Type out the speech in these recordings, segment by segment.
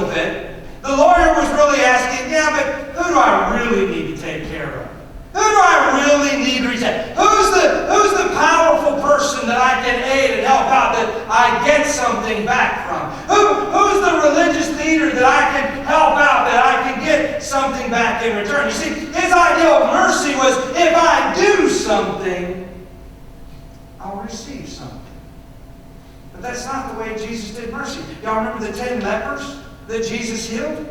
of it, the lawyer was really asking, yeah, but who do I really need to take care of? Who do I really need to reach out? Who's the powerful person that I can aid and help out that I get something back from? Who's the religious leader that I can help out, that I can get something back in return? You see, his idea of mercy was, if I do something, I'll receive something. But that's not the way Jesus did mercy. Y'all remember the 10 lepers that Jesus healed?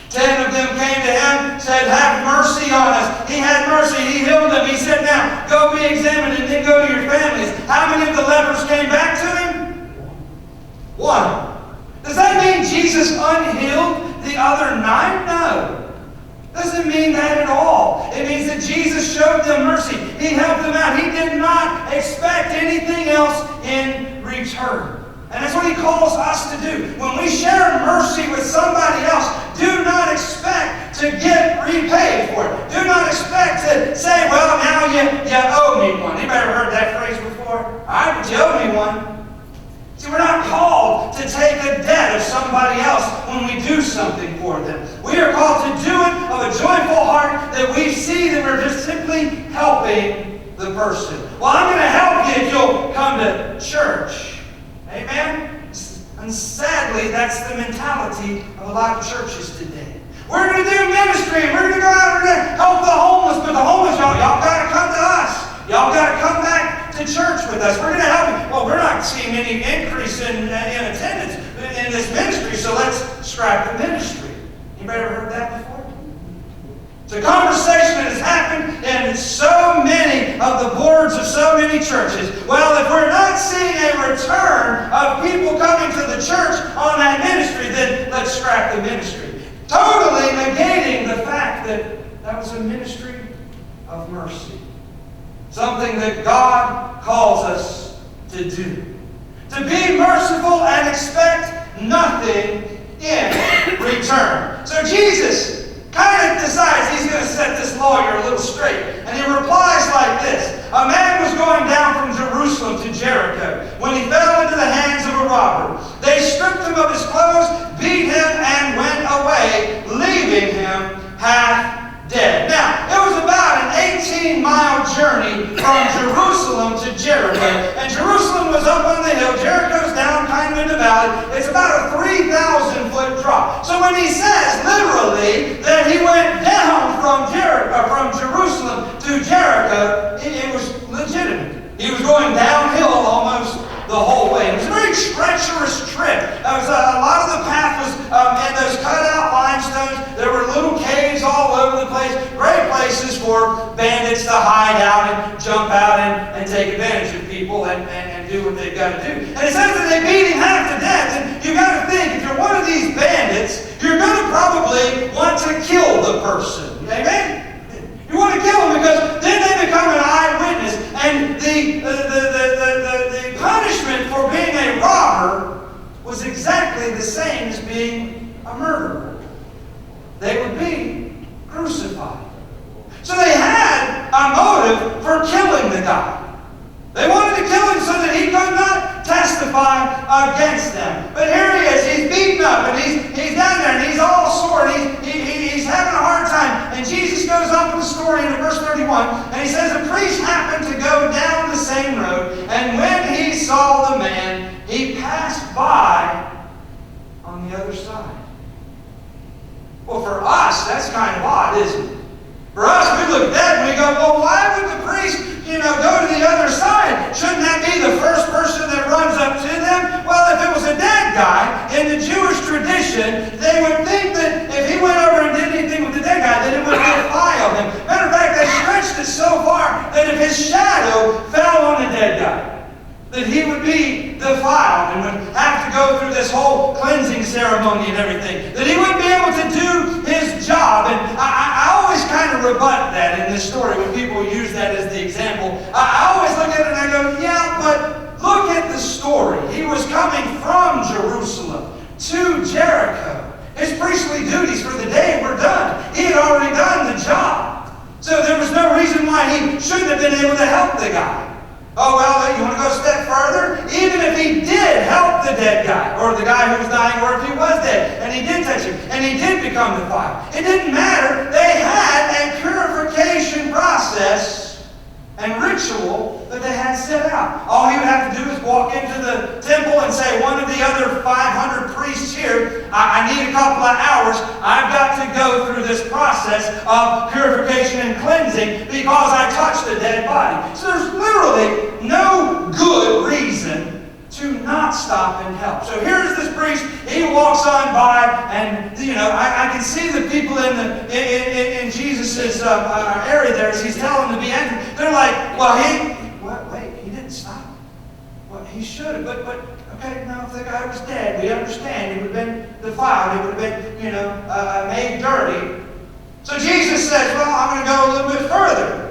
10 of them came to him, said, have mercy on us. He had mercy. He healed them. He said, now, go be examined and then go to your families. How many of the lepers came back to him? One. Does that mean Jesus unhealed the other 9? No. Doesn't mean that at all. It means that Jesus showed them mercy. He helped them out. He did not expect anything else in return. And that's what he calls us to do. When we share mercy with somebody else, do not expect to get repaid for it. Do not expect to say, well, now you owe me one. Anybody ever heard that phrase before? All right, but you owe me one. See, we're not called to take a debt of somebody else when we do something for them. We are called to do it of a joyful heart that we see that we're just simply helping the person. Well, I'm going to help you if you'll come to church. Amen? And sadly, that's the mentality of a lot of churches today. We're going to do ministry, and we're going to go out and we're going to help the homeless, but the homeless, y'all got to come to us. Y'all got to come back to church with us. We're going to help you. Well, we're not seeing any increase in attendance in this ministry, so let's scrap the ministry. Anybody ever heard that before? It's a conversation that has happened in so many of the boards of so many churches. Well, if we're not seeing a return of people coming to the church on that ministry, then let's scrap the ministry. Totally negating the fact that that was a ministry of mercy. Something that God calls us to do. To be merciful and expect nothing in return. So Jesus kind of decides he's going to set this lawyer a little straight. And he replies like this. A man was going down from Jerusalem to Jericho when he fell into the hands of a robber. They stripped him of his clothes, beat him, and went away, leaving him half dead. Now, it was about an 18-mile journey from Jerusalem to Jericho. And Jerusalem was up on the hill. Jericho's down kind of in the valley. It's about a 3,000-foot drop. So when he says literally that he went down from Jerusalem to Jericho, it was legitimate. He was going downhill almost the whole way. It was a very treacherous trip. A lot of the path was in those cut-out limestones. There were little caves all over the place. Great places for bandits to hide out and jump out and take advantage of people and do what they've got to do. And it says that they beat him half to death. And you've got to think, if you're one of these bandits, you're going to probably want to kill the person. Amen? You want to kill them because then they become an eyewitness. And the punishment for being a robber was exactly the same as being a murderer. They would be crucified. So they had a motive for killing the guy. They wanted to kill him so that he could not testify against them. But here he is. He's beaten up and he's down there and he's all sore and he's having a hard time. And Jesus goes up with the story in verse 31 and he says, a priest happened to go down the same road, and when he saw the man, he passed by on the other side. Well, for us, that's kind of odd, isn't it? For us, we look at that and we go, well, why would the priest, go to the other side? Shouldn't that be the first person that runs up to them? Well, if it was a dead guy, in the Jewish tradition, they would think that if he went over and did anything with the dead guy, that it would defile him. Matter of fact, they stretched it so far that if his shadow fell on the dead guy, that he would be defiled and would have to go through this whole cleansing ceremony and everything. That he wouldn't be able to do his job. And I always kind of rebut that in this story when people use that as the example. I always look at it and I go, yeah, but look at the story. He was coming from Jerusalem to Jericho. His priestly duties for the day were done. He had already done the job. So there was no reason why he shouldn't have been able to help the guy. Oh, well, you want to go a step further? Even if he did help the dead guy, or the guy who was dying, or if he was dead, and he he did touch him, and he did become defiled. It didn't matter. They had a purification process and ritual that they had set out. All he would have to do is walk into the temple and say, one of the other 500 priests here, I need a couple of hours. I've got to go through this process of purification and cleansing because I touched a dead body. So there's literally no good reason to not stop and help. So here's this priest. He walks on by, and I can see the people in Jesus' area there as he's telling them to be angry. They're like, well, wait, he didn't stop. Well, he should have, but okay, now if the guy was dead, we understand. He would have been defiled. He would have been, made dirty. So Jesus says, well, I'm going to go a little bit further.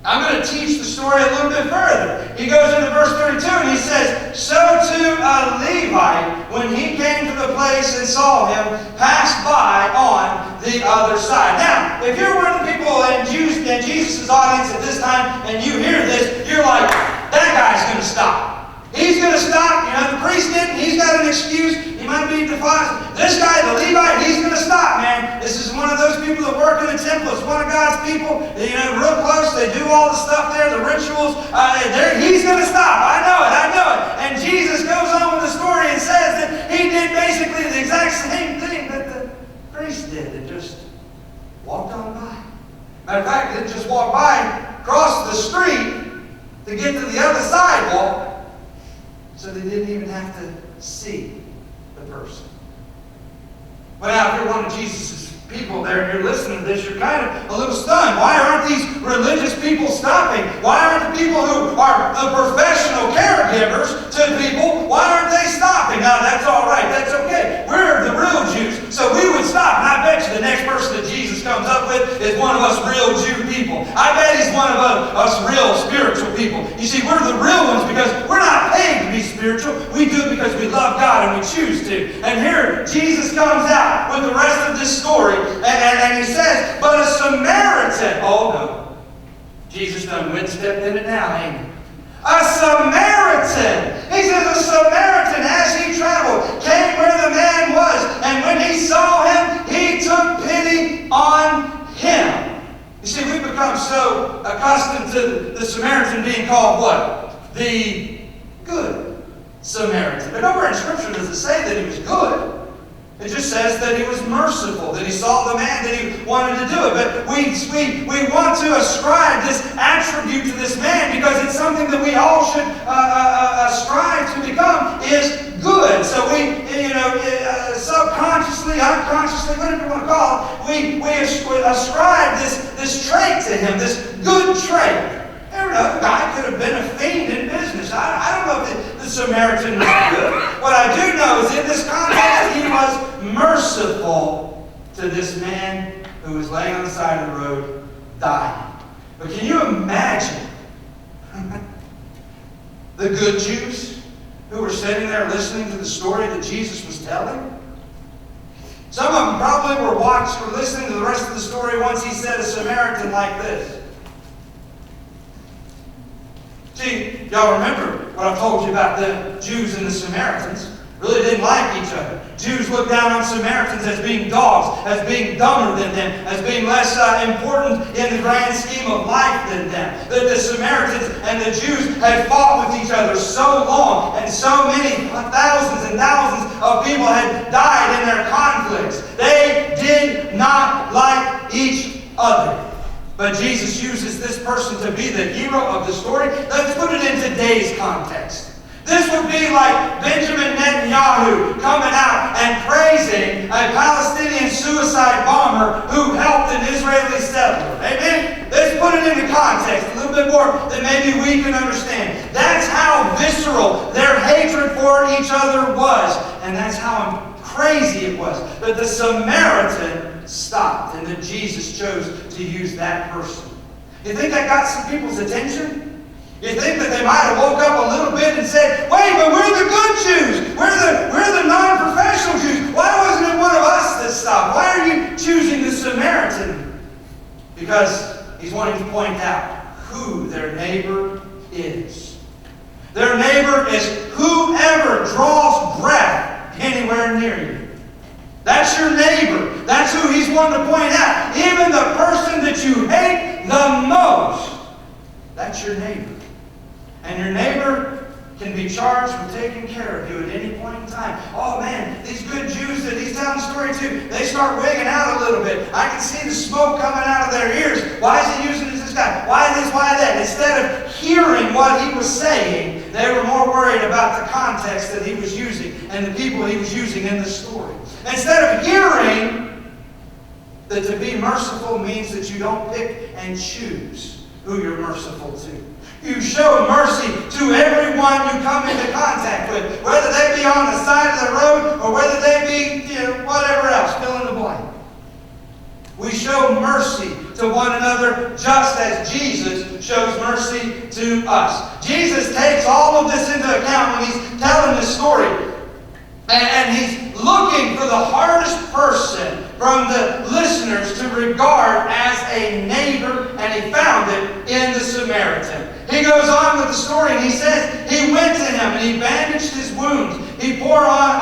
I'm going to teach the story a little bit further. He goes into verse 32 and he says, so too a Levite, when he came to the place and saw him, passed by on the other side. Now, if you're one of the people in Jesus' audience at this time and you hear this, you're like, that guy's going to stop. He's going to stop. The priest didn't. He's got an excuse. He might be defiled. This guy, the Levite, he's going to stop, man. This is one of those people that work in the temple. It's one of God's people. Real close. They do all the stuff there, the rituals. He's going to stop. I know it. And Jesus goes on with the story and says that he did basically the exact same thing that the priest did. It just walked on by. Matter of fact, it just walked by, crossed the street to get to the other sidewalk. So they didn't even have to see the person. But now, if you're one of Jesus' people there and you're listening to this, you're kind of a little stunned. Why aren't these religious people stopping? Why aren't the people who are the professional caregivers to people, why aren't they stopping? Now, that's all right. That's okay. We're the real Jews, so we would stop. And I bet you the next person that Jesus comes up with is one of us real Jew people. I bet he's one of us real spiritual people. You see, we're the real ones because we're not paid to be spiritual. We do it because we love God and we choose to. And here, Jesus comes out with the rest of this story, and he says, but a Samaritan, oh no, Jesus done stepped in it now, ain't he? A Samaritan. He says a Samaritan, as he traveled, came where the man was, and when he saw him, he took pity on him. You see, we've become so accustomed to the Samaritan being called what? The Good Samaritan. But nowhere in Scripture does it say that he was good. It just says that he was merciful, that he saw the man, that he wanted to do it. But we want to ascribe this attribute to this man because it's something that we all should strive to become is good. So we, subconsciously, unconsciously, whatever you want to call it, we ascribe this trait to him, this good trait. The guy could have been a fiend in business. I don't know if the Samaritan was good. What I do know is in this context, he was merciful to this man who was laying on the side of the road, dying. But can you imagine the good Jews who were sitting there listening to the story that Jesus was telling? Some of them probably were listening to the rest of the story once he said a Samaritan like this. See, y'all remember what I told you about the Jews and the Samaritans. Really didn't like each other. Jews looked down on Samaritans as being dogs, as being dumber than them, as being less important in the grand scheme of life than them. That the Samaritans and the Jews had fought with each other so long, and so many thousands and thousands of people had died in their conflicts. They did not like each other. But Jesus uses this person to be the hero of the story. Let's put it in today's context. This would be like Benjamin Netanyahu coming out and praising a Palestinian suicide bomber who helped an Israeli settler. Amen? Let's put it into context a little bit more than maybe we can understand. That's how visceral their hatred for each other was. And that's how crazy it was. But the Samaritan stopped, and that Jesus chose to use that person. You think that got some people's attention? You think that they might have woke up a little bit and said, wait, but we're the good Jews. We're the non-professional Jews. Why wasn't it one of us that stopped? Why are you choosing the Samaritan? Because he's wanting to point out who their neighbor is. Their neighbor is whoever draws breath anywhere near you. That's your neighbor. That's who he's wanting to point out. Even the person that you hate the most, that's your neighbor. And your neighbor can be charged with taking care of you at any point in time. Oh man, these good Jews that he's telling the story to, they start wigging out a little bit. I can see the smoke coming out of their ears. Why is he using this guy? Why this, why that? Instead of hearing what he was saying, they were more worried about the context that he was using and the people he was using in the story. Instead of hearing that to be merciful means that you don't pick and choose who you're merciful to. You show mercy to everyone you come into contact with, whether they be on the side of the road or whether they be, whatever else, fill in the blank. We show mercy to one another just as Jesus shows mercy to us. Jesus takes all of this into account when he's telling this story. And he's looking for the hardest person from the listeners to regard as a neighbor, and he found it in the Samaritan. He goes on with the story and he says, he went to him and he bandaged his wounds. He poured on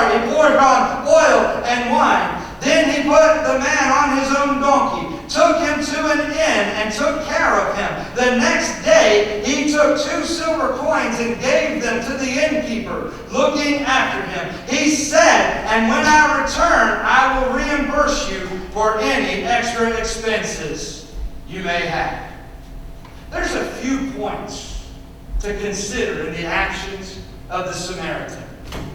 he poured on oil and wine. Then he put the man on his own donkey, took him to an inn, and took care of him. The next day he took 2 silver coins and gave them to the innkeeper, looking after him. He said, and when I return, I will reimburse you for any extra expenses you may have. There's a few points to consider in the actions of the Samaritan.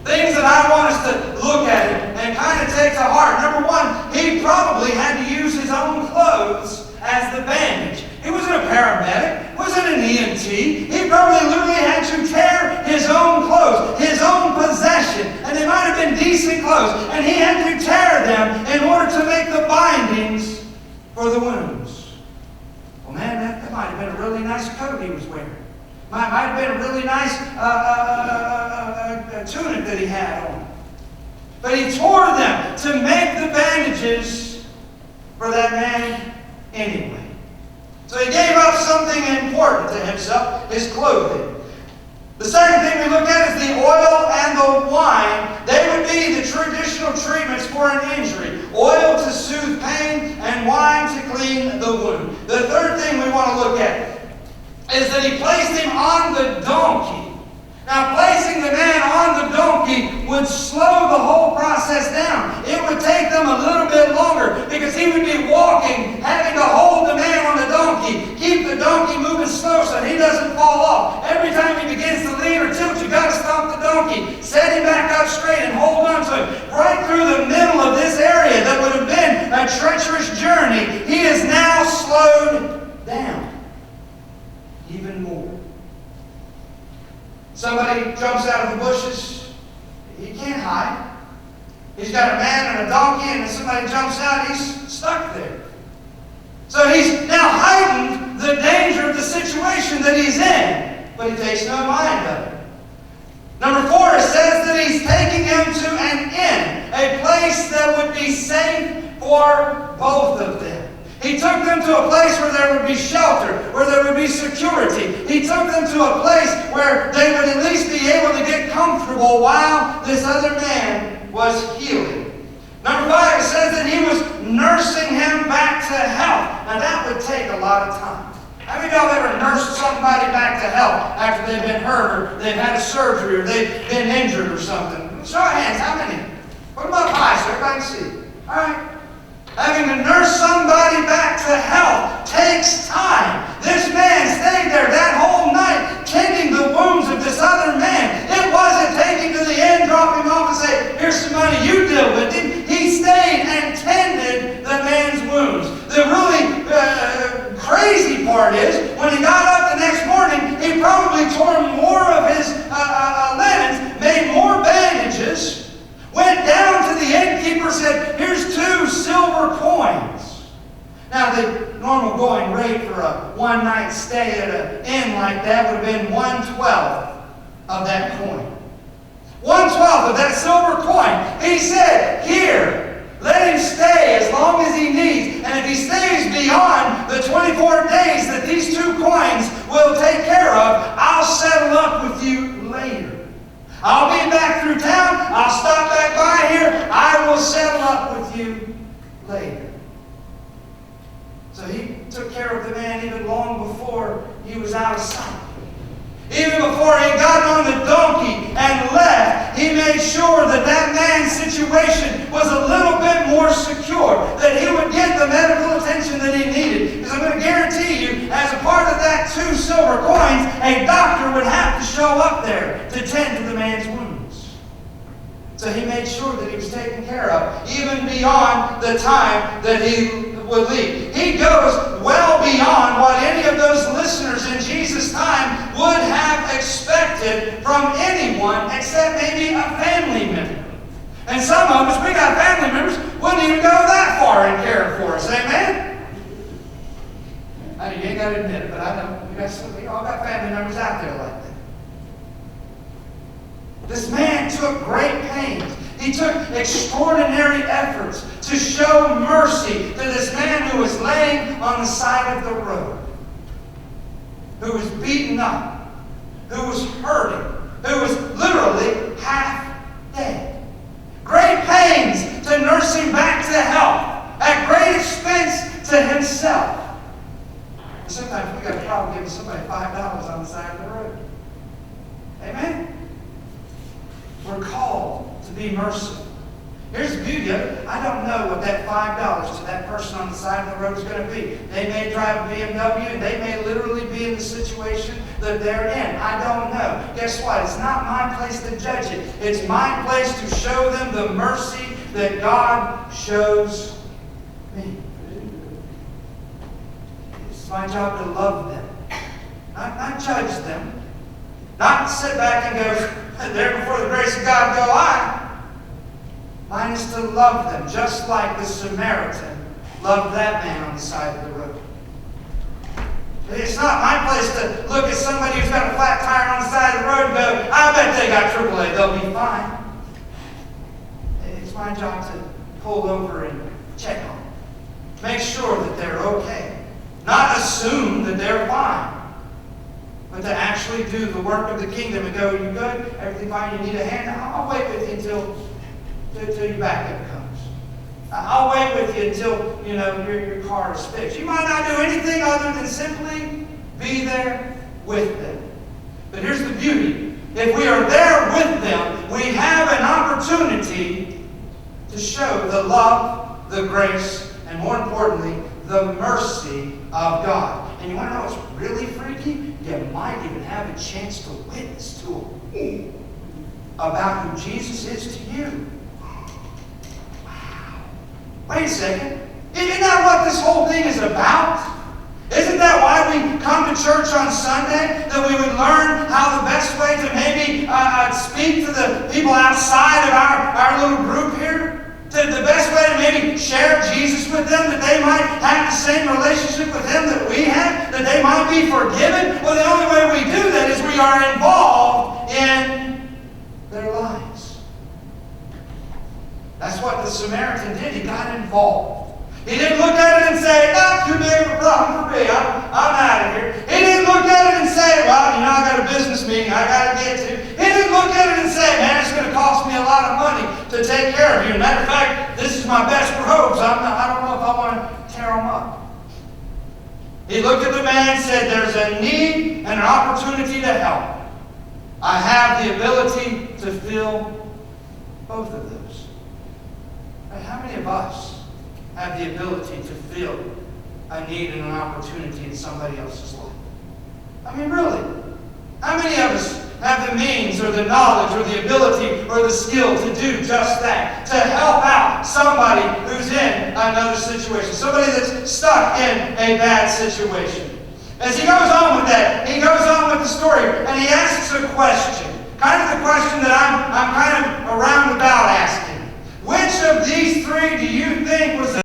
Things that I want us to look at and kind of take to heart. Number one, he probably had to use his own clothes as the bandage. He wasn't a paramedic, wasn't an EMT. He probably literally had to tear his own clothes, his own possession. And they might have been decent clothes. And he had to tear them in order to make the bindings for the wounds. Well, man, that might have been a really nice coat he was wearing. Might have been a really nice tunic that he had on. But he tore them to make the bandages for that man anyway. So he gave up something important to himself, his clothing. The second thing we look at is the oil and the wine. They would be the traditional treatments for an injury. Oil to soothe pain and wine to clean the wound. The third thing we want to look at is that he placed him on the donkey. Now, placing the man on the donkey would slow the whole process down. It would take them a little bit longer because he would be walking, having to hold the man on the donkey, keep the donkey moving slow so he doesn't fall off. Every time he begins to lean or tilt, you got to stop the donkey, set him back up straight, and hold on to him. Right through the middle of this area that would have been a treacherous journey, he is now slowed down even more. Somebody jumps out of the bushes, he can't hide. He's got a man and a donkey, and if somebody jumps out, he's stuck there. So he's now heightened the danger of the situation that he's in, but he takes no mind of it. Number 4, it says that he's taking him to an inn, a place that would be safe for both of them. He took them to a place where there would be shelter, where there would be security. He took them to a place where they would at least be able to get comfortable while this other man was healing. Number 5, it says that he was nursing him back to health. Now that would take a lot of time. How many of y'all ever nursed somebody back to health after they've been hurt or they've had a surgery or they've been injured or something? Show of hands, how many? Put them up high so everybody can see. All right. Having to nurse somebody back to health takes time. This man stayed there that whole night tending the wounds of this other man. It wasn't taking to the inn, drop him off and say, here's some money, you deal with it. He stayed and tended the man's wounds. The really crazy part is, when he got up the next morning, he probably tore more of his linens, made more bandages, went down to the innkeeper, said, here's 2 silver coins. Now, the normal going rate for a one-night stay at an inn like that would have been 1/12 of that coin. 1/12 of that silver coin. He said, here, let him stay as long as he needs. And if he stays beyond the 24 days that these 2 coins will take care of, I'll settle up with you later. I'll be back through town. I'll stop back by and left, he made sure that that man's situation was a little bit more secure, that he would get the medical attention that he needed. Because I'm going to guarantee you, as a part of that 2 silver coins, a doctor would have to show up there to tend to the man's wounds. So he made sure that he was taken care of, even beyond the time that he would leave. He goes well beyond what any of those listeners in Jesus' time would have expected from anyone except maybe a family member. And some of us, we got family members, wouldn't even go that far in caring for us. Amen? I know you ain't got to admit it, but I know we all got family members out there like that. This man took great pains. He took extraordinary efforts to show mercy to this man who was laying on the side of the road, who was beaten up, who was hurting, who was literally half dead. Great pains to nurse him back to health, at great expense to himself. Sometimes we got a problem giving somebody $5 on the side of the road. Amen? We're called to be merciful. Here's the beauty of it. I don't know what that $5 to that person on the side of the road is going to be. They may drive a BMW and they may literally be in the situation that they're in. I don't know. Guess what? It's not my place to judge it. It's my place to show them the mercy that God shows me. It's my job to love them. Not judge them. Not sit back and go, there before the grace of God go I. Mine is to love them, just like the Samaritan loved that man on the side of the road. It's not my place to look at somebody who's got a flat tire on the side of the road and go, I bet they got AAA, they'll be fine. It's my job to pull over and check on them. Make sure that they're okay. Not assume that they're fine. But to actually do the work of the kingdom and go, you good? Everything fine? You need a hand? I'll wait with you until your backup comes. I'll wait with you until your car is fixed. You might not do anything other than simply be there with them. But here's the beauty. If we are there with them, we have an opportunity to show the love, the grace, and more importantly, the mercy of God. And you want to know what's really freaky? You might even have a chance to witness to them about who Jesus is to you. Wow. Wait a second. Isn't that what this whole thing is about? Isn't that why we come to church on Sunday? That we would learn how the best way to maybe speak to the people outside of our little group here? The best way to maybe share Jesus with them, that they might have the same relationship with Him that we have, that they might be forgiven. Well, the only way we do that is we are involved in their lives. That's what the Samaritan did. He got involved. He didn't look at it and say, too big of a problem for me. I'm out of here. He didn't look at it and say, well, I got a business meeting I got to get to. He didn't look at it and say, man, it's going to cost me a lot of money to take care of you. Matter of fact, this is my best robes. I don't know if I want to tear them up. He looked at the man and said, there's a need and an opportunity to help. I have the ability to fill both of those. How many of us have the ability to fill a need and an opportunity in somebody else's life? I mean, really. How many of us have the means or the knowledge or the ability or the skill to do just that? To help out somebody who's in another situation. Somebody that's stuck in a bad situation. As he goes on with that, he goes on with the story and he asks a question. Kind of the question that I'm kind of around about asking. Which of these three do you think was the